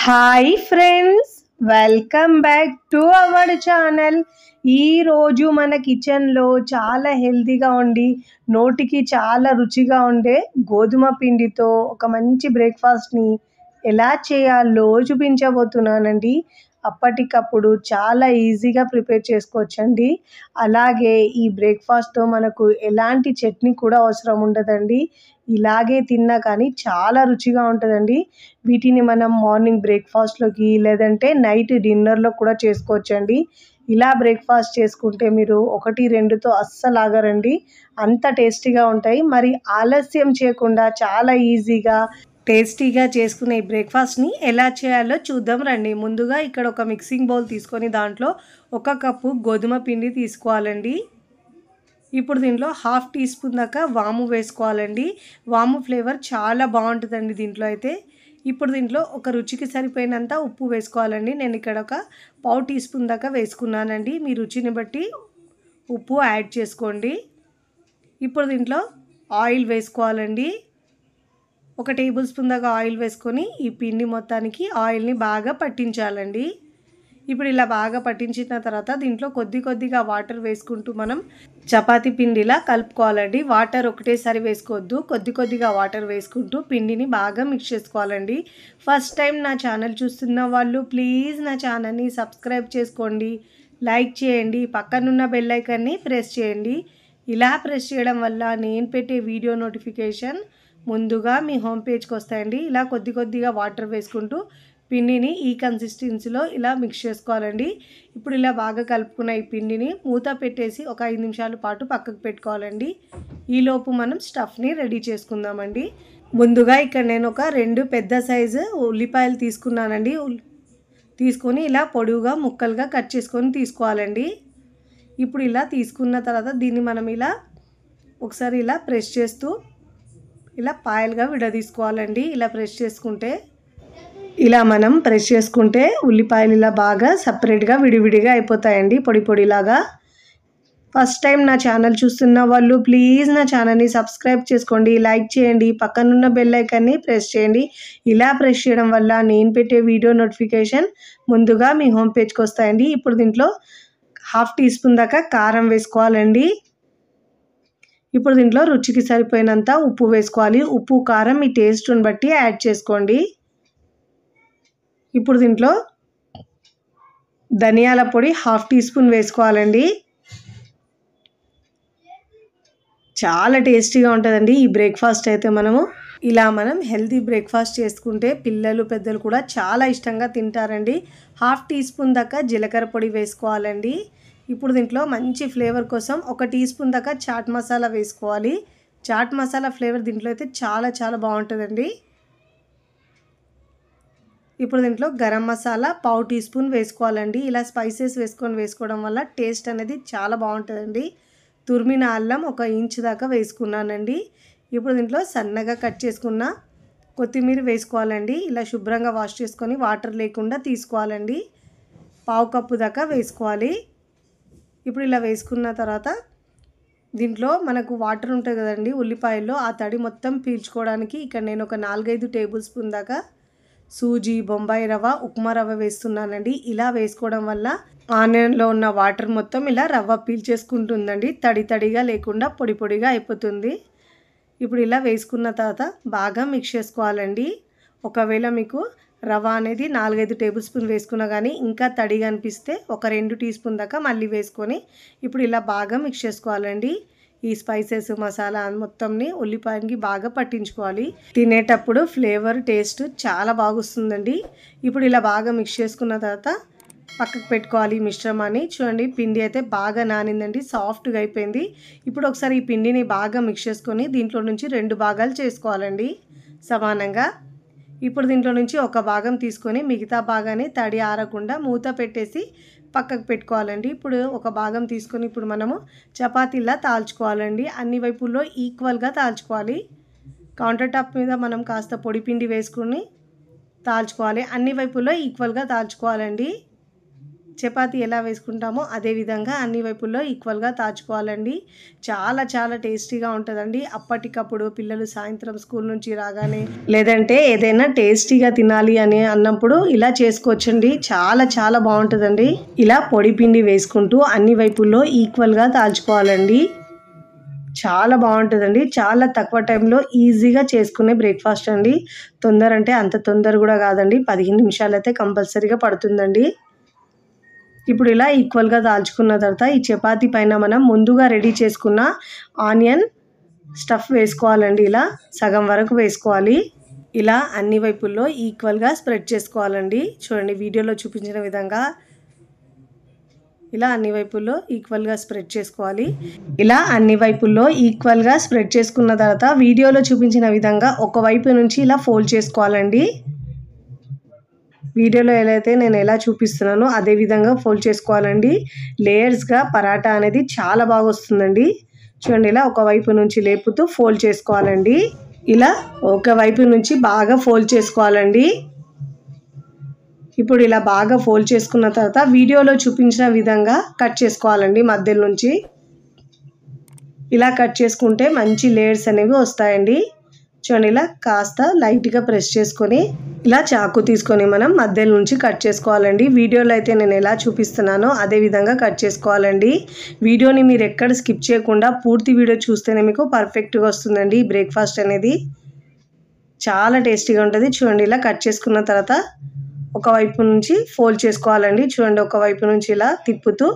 Hi friends, welcome back to our channel. ఈరోజు మన కిచెన్లో చాలా హెల్తీగా ఉండి నోటికి చాలా రుచిగా ఉండే గోధుమ పిండితో ఒక మంచి బ్రేక్ఫాస్ట్ని ఎలా చేయాలో చూపించబోతున్నానండి. అప్పటికప్పుడు చాలా ఈజీగా ప్రిపేర్ చేసుకోవచ్చండి. అలాగే ఈ బ్రేక్ఫాస్ట్తో మనకు ఎలాంటి చట్నీ కూడా అవసరం ఉండదండి. ఇలాగే తిన్నా కానీ చాలా రుచిగా ఉంటుందండి. వీటిని మనం మార్నింగ్ బ్రేక్ఫాస్ట్లోకి లేదంటే నైట్ డిన్నర్లో కూడా చేసుకోవచ్చండి. ఇలా బ్రేక్ఫాస్ట్ చేసుకుంటే మీరు 1-2తో అస్సలు ఆగరండి, అంత టేస్టీగా ఉంటాయి. మరి ఆలస్యం చేయకుండా చాలా ఈజీగా టేస్టీగా చేసుకునే ఈ బ్రేక్ఫాస్ట్ని ఎలా చేయాలో చూద్దాం రండి. ముందుగా ఇక్కడ ఒక మిక్సింగ్ బౌల్ తీసుకొని దాంట్లో 1 కప్పు గోధుమ పిండి తీసుకోవాలండి. ఇప్పుడు దీంట్లో 1/2 టీ స్పూన్ దాకా వాము వేసుకోవాలండి. వాము ఫ్లేవర్ చాలా బాగుంటుందండి దీంట్లో అయితే. ఇప్పుడు దీంట్లో ఒక రుచికి సరిపోయినంత ఉప్పు వేసుకోవాలండి. నేను ఇక్కడ ఒక 1/2 టీ స్పూన్ దాకా వేసుకున్నానండి. మీ రుచిని బట్టి ఉప్పు యాడ్ చేసుకోండి. ఇప్పుడు దీంట్లో ఆయిల్ వేసుకోవాలండి. 1 టేబుల్ స్పూన్ దాకా ఆయిల్ వేసుకొని ఈ పిండి మొత్తానికి ఆయిల్ని బాగా పట్టించాలండి. ఇప్పుడు ఇలా బాగా పట్టించిన తర్వాత దీంట్లో కొద్దిగా వాటర్ వేసుకుంటూ మనం చపాతీ పిండిలా కలుపుకోవాలండి. వాటర్ ఒకటేసారి వేసుకోవద్దు, కొద్దిగా వాటర్ వేసుకుంటూ పిండిని బాగా మిక్స్ చేసుకోవాలండి. ఫస్ట్ టైం నా ఛానల్ చూస్తున్న వాళ్ళు ప్లీజ్ నా ఛానల్ని సబ్స్క్రైబ్ చేసుకోండి, లైక్ చేయండి, పక్కనున్న బెల్ ఐకాన్ని ప్రెస్ చేయండి. ఇలా ప్రెస్ చేయడం వల్ల నేను పెట్టే వీడియో నోటిఫికేషన్ ముందుగా మీ హోమ్ పేజ్కి వస్తాయండి. ఇలా కొద్దిగా వాటర్ వేసుకుంటూ పిండిని ఈ కన్సిస్టెన్సీలో ఇలా మిక్స్ చేసుకోవాలండి. ఇప్పుడు ఇలా బాగా కలుపుకున్న ఈ పిండిని మూత పెట్టేసి ఒక 5 నిమిషాల పాటు పక్కకు పెట్టుకోవాలండి. ఈలోపు మనం స్టఫ్ని రెడీ చేసుకుందామండి. ముందుగా ఇక్కడ నేను ఒక 2 పెద్ద సైజు ఉల్లిపాయలు తీసుకున్నానండి. తీసుకొని ఇలా పొడవుగా ముక్కలుగా కట్ చేసుకొని తీసుకోవాలండి. ఇప్పుడు ఇలా తీసుకున్న తర్వాత దీన్ని మనం ఇలా ఒకసారి ఇలా ప్రెస్ చేస్తూ ఇలా పాయలుగా విడదీసుకోవాలండి. ఇలా ప్రెస్ చేసుకుంటే ఇలా మనం ప్రెస్ చేసుకుంటే ఉల్లిపాయలు ఇలా బాగా సపరేట్గా విడివిడిగా అయిపోతాయండి, పొడిలాగా. ఫస్ట్ టైం నా ఛానల్ చూస్తున్న వాళ్ళు ప్లీజ్ నా ఛానల్ని సబ్స్క్రైబ్ చేసుకోండి, లైక్ చేయండి, పక్కనున్న బెల్ ఐకాన్ని ప్రెస్ చేయండి. ఇలా ప్రెస్ చేయడం వల్ల నేను పెట్టే వీడియో నోటిఫికేషన్ ముందుగా మీ హోమ్ పేజ్కి వస్తాయండి. ఇప్పుడు దీంట్లో 1/2 టీ స్పూన్ దాకా కారం వేసుకోవాలండి. ఇప్పుడు దీంట్లో రుచికి సరిపోయినంత ఉప్పు వేసుకోవాలి. ఉప్పు కారం మీ టేస్ట్ని బట్టి యాడ్ చేసుకోండి. ఇప్పుడు దీంట్లో ధనియాల పొడి 1/2 టీ స్పూన్ వేసుకోవాలండి. చాలా టేస్టీగా ఉంటుందండి ఈ బ్రేక్ఫాస్ట్ అయితే. మనం హెల్తీ బ్రేక్ఫాస్ట్ చేసుకుంటే పిల్లలు పెద్దలు కూడా చాలా ఇష్టంగా తింటారండి. 1/2 టీ స్పూన్ దాకా జీలకర్ర పొడి వేసుకోవాలండి. ఇప్పుడు దీంట్లో మంచి ఫ్లేవర్ కోసం 1 టీ స్పూన్ దాకా చాట్ మసాలా వేసుకోవాలి. చాట్ మసాలా ఫ్లేవర్ దీంట్లో అయితే చాలా బాగుంటుందండి. ఇప్పుడు దీంట్లో గరం మసాలా 1/2 టీ స్పూన్ వేసుకోవాలండి. ఇలా స్పైసెస్ వేసుకోవడం వల్ల టేస్ట్ అనేది చాలా బాగుంటుందండి. తురిమిన అల్లం 1 ఇంచ్ దాకా వేసుకున్నానండి. ఇప్పుడు దీంట్లో సన్నగా కట్ చేసుకున్న కొత్తిమీర వేసుకోవాలండి. ఇలా శుభ్రంగా వాష్ చేసుకొని వాటర్ లేకుండా తీసుకోవాలండి. 1/2 కప్పు దాకా వేసుకోవాలి. ఇప్పుడు ఇలా వేసుకున్న తర్వాత దీంట్లో మనకు వాటర్ ఉంటుంది కదండి ఉల్లిపాయల్లో, ఆ తడి మొత్తం పీల్చుకోవడానికి ఇక్కడ నేను ఒక 4-5 టేబుల్ స్పూన్ దాకా సూజీ, బొంబాయి రవ్వ, ఉప్మా రవ్వ వేస్తున్నానండి. ఇలా వేసుకోవడం వల్ల ఆనియన్లో ఉన్న వాటర్ మొత్తం ఇలా రవ్వ పీల్చేసుకుంటుందండి. తడిగా లేకుండా పొడిగా అయిపోతుంది. ఇప్పుడు ఇలా వేసుకున్న తర్వాత బాగా మిక్స్ చేసుకోవాలండి. ఒకవేళ మీకు రవ్వ అనేది 4-5 టేబుల్ స్పూన్ వేసుకున్నా కానీ ఇంకా తడిగా అనిపిస్తే ఒక 2 టీ స్పూన్ దాకా మళ్ళీ వేసుకొని ఇప్పుడు ఇలా బాగా మిక్స్ చేసుకోవాలండి. ఈ స్పైసెస్ మసాలా మొత్తంని ఉల్లిపాయకి బాగా పట్టించుకోవాలి. తినేటప్పుడు ఫ్లేవర్ టేస్ట్ చాలా బాగుస్తుందండి. ఇప్పుడు ఇలా బాగా మిక్స్ చేసుకున్న తర్వాత పక్కకు పెట్టుకోవాలి ఈ మిశ్రమాన్ని. చూడండి, పిండి అయితే బాగా నానిందండి, సాఫ్ట్గా అయిపోయింది. ఇప్పుడు ఒకసారి ఈ పిండిని బాగా మిక్స్ చేసుకొని దీంట్లో నుంచి 2 భాగాలు చేసుకోవాలండి సమానంగా. ఇప్పుడు దీంట్లో నుంచి ఒక భాగం తీసుకొని మిగతా భాగాన్ని తడి ఆరకుండా మూత పెట్టేసి పక్కకు పెట్టుకోవాలండి. ఇప్పుడు ఒక భాగం తీసుకొని ఇప్పుడు మనము చపాతీలా తాల్చుకోవాలండి. అన్ని వైపుల్లో ఈక్వల్గా తాల్చుకోవాలి. కౌంటర్ టాప్ మీద మనం కాస్త పొడి పిండి వేసుకొని తాల్చుకోవాలి. అన్ని వైపుల్లో ఈక్వల్గా తాల్చుకోవాలండి. చపాతీ ఎలా వేసుకుంటామో అదే విధంగా అన్ని వైపుల్లో ఈక్వల్గా తాచుకోవాలండి. చాలా చాలా టేస్టీగా ఉంటుందండి. అప్పటికప్పుడు పిల్లలు సాయంత్రం స్కూల్ నుంచి రాగానే లేదంటే ఏదైనా టేస్టీగా తినాలి అని అన్నప్పుడు ఇలా చేసుకోవచ్చండి. చాలా చాలా బాగుంటుందండి. ఇలా పొడి పిండి వేసుకుంటూ అన్ని వైపుల్లో ఈక్వల్గా తాల్చుకోవాలండి. చాలా బాగుంటుందండి. చాలా తక్కువ టైంలో ఈజీగా చేసుకునే బ్రేక్ఫాస్ట్ అండి. తొందర అంటే అంత తొందర కూడా కాదండి, 15 నిమిషాలు అయితే కంపల్సరీగా పడుతుందండి. ఇప్పుడు ఇలా ఈక్వల్గా దాల్చుకున్న తర్వాత ఈ చపాతీ పైన మనం ముందుగా రెడీ చేసుకున్న ఆనియన్ స్టఫ్ వేసుకోవాలండి. ఇలా సగం వరకు వేసుకోవాలి. ఇలా అన్ని వైపుల్లో ఈక్వల్గా స్ప్రెడ్ చేసుకోవాలండి. చూడండి వీడియోలో చూపించిన విధంగా ఇలా అన్ని వైపుల్లో ఈక్వల్గా స్ప్రెడ్ చేసుకోవాలి. ఇలా అన్ని వైపుల్లో ఈక్వల్గా స్ప్రెడ్ చేసుకున్న తర్వాత వీడియోలో చూపించిన విధంగా ఒక వైపు నుంచి ఇలా ఫోల్డ్ చేసుకోవాలండి. వీడియోలో నేను ఎలా చూపిస్తున్నానో అదే విధంగా ఫోల్డ్ చేసుకోవాలండి. లేయర్స్గా పరాటా అనేది చాలా బాగా వస్తుందండి. చూడండి ఇలా ఒక వైపు నుంచి లేపుతూ ఫోల్డ్ చేసుకోవాలండి. ఇలా ఒక వైపు నుంచి బాగా ఫోల్డ్ చేసుకోవాలండి. ఇప్పుడు ఇలా బాగా ఫోల్డ్ చేసుకున్న తర్వాత వీడియోలో చూపించిన విధంగా కట్ చేసుకోవాలండి. మధ్యలో నుంచి ఇలా కట్ చేసుకుంటే మంచి లేయర్స్ అనేవి వస్తాయండి. చూడండి ఇలా కాస్త లైట్గా ప్రెస్ చేసుకొని ఇలా చాకు తీసుకొని మనం మధ్యలో నుంచి కట్ చేసుకోవాలండి. వీడియోలో అయితే నేను ఎలా చూపిస్తున్నానో అదే విధంగా కట్ చేసుకోవాలండి. వీడియోని మీరు ఎక్కడ స్కిప్ చేయకుండా పూర్తి వీడియో చూస్తేనే మీకు పర్ఫెక్ట్గా వస్తుందండి. బ్రేక్ఫాస్ట్ అనేది చాలా టేస్టీగా ఉంటుంది. చూడండి ఇలా కట్ చేసుకున్న తర్వాత ఒక వైపు నుంచి ఫోల్డ్ చేసుకోవాలండి. చూడండి ఒక వైపు నుంచి ఇలా తిప్పుతూ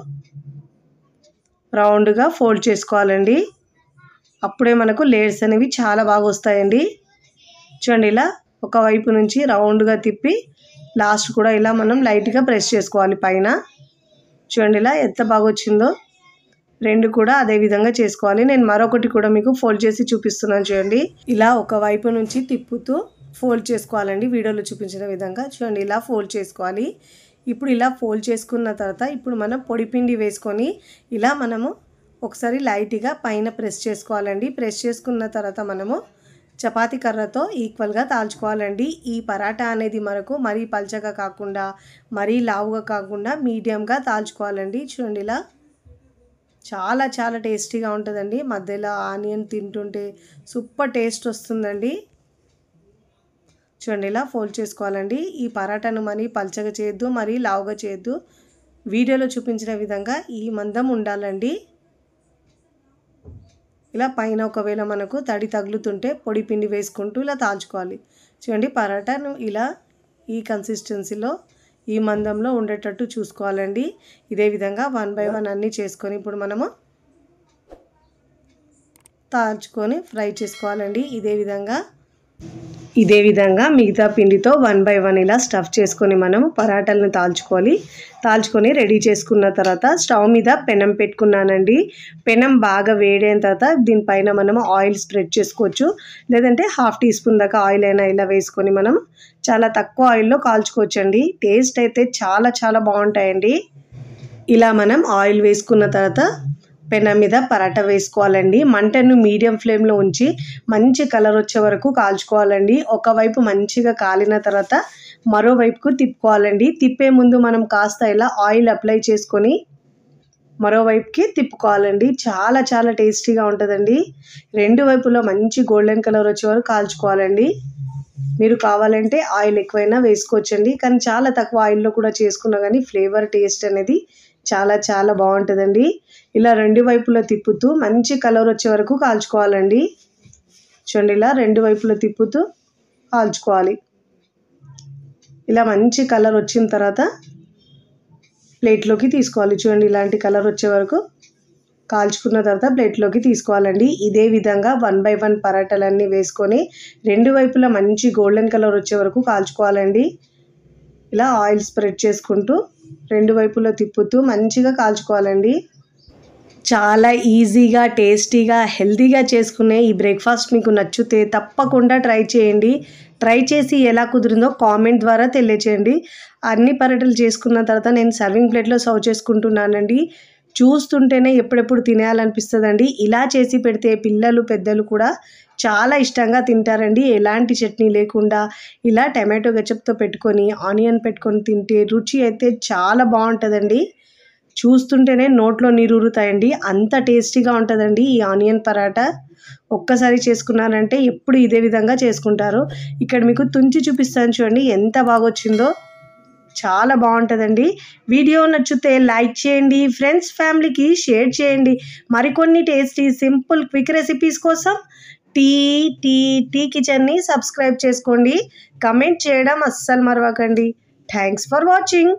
రౌండ్గా ఫోల్డ్ చేసుకోవాలండి. అప్పుడే మనకు లేయర్స్ అనేవి చాలా బాగా వస్తాయండి. చూడండి ఇలా ఒక వైపు నుంచి రౌండ్గా తిప్పి లాస్ట్ కూడా ఇలా మనం లైట్గా ప్రెస్ చేసుకోవాలి పైన. చూడండి ఇలా ఎంత బాగా వచ్చిందో. రెండు కూడా అదే విధంగా చేసుకోవాలి. నేను మరొకటి కూడా మీకు ఫోల్డ్ చేసి చూపిస్తున్నాను చూడండి. ఇలా ఒక వైపు నుంచి తిప్పుతూ ఫోల్డ్ చేసుకోవాలండి. వీడియోలో చూపించిన విధంగా చూడండి ఇలా ఫోల్డ్ చేసుకోవాలి. ఇప్పుడు ఇలా ఫోల్డ్ చేసుకున్న తర్వాత ఇప్పుడు మనం పొడిపిండి వేసుకొని ఇలా మనము ఒకసారి లైట్గా పైన ప్రెస్ చేసుకోవాలండి. ప్రెస్ చేసుకున్న తర్వాత మనము చపాతీ కర్రతో ఈక్వల్గా తాల్చుకోవాలండి. ఈ పరాటా అనేది మనకు మరీ పల్చగా కాకుండా మరీ లావుగా కాకుండా మీడియంగా తాల్చుకోవాలండి. చూడండి ఇలా చాలా చాలా టేస్టీగా ఉంటుందండి. మధ్యలో ఆనియన్ తింటుంటే సూపర్ టేస్ట్ వస్తుందండి. చూడండి ఇలా ఫోల్డ్ చేసుకోవాలండి. ఈ పరాటాను మరీ పల్చగా చేయొద్దు, మరీ లావుగా చేయొద్దు. వీడియోలో చూపించిన విధంగా ఈ మందం ఉండాలండి. ఇలా పైన ఒకవేళ మనకు తడి తగులుతుంటే పొడి పిండి వేసుకుంటూ ఇలా తాల్చుకోవాలి. చూడండి పరాటాను ఇలా ఈ కన్సిస్టెన్సీలో ఈ మందంలో ఉండేటట్టు చూసుకోవాలండి. ఇదే విధంగా 1 బై 1 అన్నీ చేసుకొని ఇప్పుడు మనము తాల్చుకొని ఫ్రై చేసుకోవాలండి. ఇదే విధంగా మిగతా పిండితో 1 బై 1 ఇలా స్టఫ్ చేసుకొని మనం పరాటాలను తాల్చుకొని రెడీ చేసుకున్న తర్వాత స్టవ్ మీద పెనం పెట్టుకున్నానండి. పెనం బాగా వేడైన తర్వాత దీనిపైన మనము ఆయిల్ స్ప్రెడ్ చేసుకోవచ్చు. లేదంటే 1/2 టీ స్పూన్ దాకా ఆయిల్ అయినా ఇలా వేసుకొని మనం చాలా తక్కువ ఆయిల్లో కాల్చుకోవచ్చండి. టేస్ట్ అయితే చాలా చాలా బాగుంటాయండి. ఇలా మనం ఆయిల్ వేసుకున్న తర్వాత పెనం మీద పరాటా వేసుకోవాలండి. మంటను మీడియం ఫ్లేమ్లో ఉంచి మంచి కలర్ వచ్చే వరకు కాల్చుకోవాలండి. ఒకవైపు మంచిగా కాలిన తర్వాత మరోవైపుకు తిప్పుకోవాలండి. తిప్పే ముందు మనం కాస్త ఇలా ఆయిల్ అప్లై చేసుకొని మరోవైపుకి తిప్పుకోవాలండి. చాలా చాలా టేస్టీగా ఉంటుందండి. రెండు వైపులో మంచి గోల్డెన్ కలర్ వచ్చే వరకు కాల్చుకోవాలండి. మీరు కావాలంటే ఆయిల్ ఎక్కువైనా వేసుకోవచ్చండి. కానీ చాలా తక్కువ ఆయిల్లో కూడా చేసుకున్నా కానీ ఫ్లేవర్ టేస్ట్ అనేది చాలా చాలా బాగుంటుందండి. ఇలా రెండు వైపులో తిప్పుతూ మంచి కలర్ వచ్చే వరకు కాల్చుకోవాలండి. చూడండి ఇలా రెండు వైపులో తిప్పుతూ కాల్చుకోవాలి. ఇలా మంచి కలర్ వచ్చిన తర్వాత ప్లేట్లోకి తీసుకోవాలి. చూడండి ఇలాంటి కలర్ వచ్చే వరకు కాల్చుకున్న తర్వాత ప్లేట్లోకి తీసుకోవాలండి. ఇదే విధంగా 1 బై 1 పరాటాలన్నీ వేసుకొని రెండు వైపులా మంచి గోల్డెన్ కలర్ వచ్చే వరకు కాల్చుకోవాలండి. ఇలా ఆయిల్ స్ప్రెడ్ చేసుకుంటూ రెండు వైపులో తిప్పుతూ మంచిగా కాల్చుకోవాలండి. చాలా ఈజీగా టేస్టీగా హెల్తీగా చేసుకునే ఈ బ్రేక్ఫాస్ట్ మీకు నచ్చితే తప్పకుండా ట్రై చేయండి. ట్రై చేసి ఎలా కుదిరిందో కామెంట్ ద్వారా తెలియచేయండి. అన్ని పరాటాలు చేసుకున్న తర్వాత నేను సర్వింగ్ ప్లేట్లో సర్వ్ చేసుకుంటున్నానండి. చూస్తుంటేనే ఎప్పుడెప్పుడు తినేయాలనిపిస్తుందండి. ఇలా చేసి పెడితే పిల్లలు పెద్దలు కూడా చాలా ఇష్టంగా తింటారండి. ఎలాంటి చట్నీ లేకుండా ఇలా టమాటో గెచప్తో పెట్టుకొని ఆనియన్ పెట్టుకొని తింటే రుచి అయితే చాలా బాగుంటుందండి. చూస్తుంటేనే నోట్లో నీరూరుతాయండి. అంత టేస్టీగా ఉంటుందండి ఈ ఆనియన్ పరాటా. ఒక్కసారి చేసుకున్నారంటే ఎప్పుడు ఇదే విధంగా చేసుకుంటారు. ఇక్కడ మీకు తుంచి చూపిస్తాను చూడండి ఎంత బాగా వచ్చిందో. చాలా బాగుంటుందండి. వీడియో నచ్చితే లైక్ చేయండి, ఫ్రెండ్స్ ఫ్యామిలీకి షేర్ చేయండి. మరికొన్ని టేస్టీ సింపుల్ క్విక్ రెసిపీస్ కోసం టీ కిచెన్ని సబ్స్క్రైబ్ చేసుకోండి. కమెంట్ చేయడం అస్సలు మరవకండి. Thanks for watching.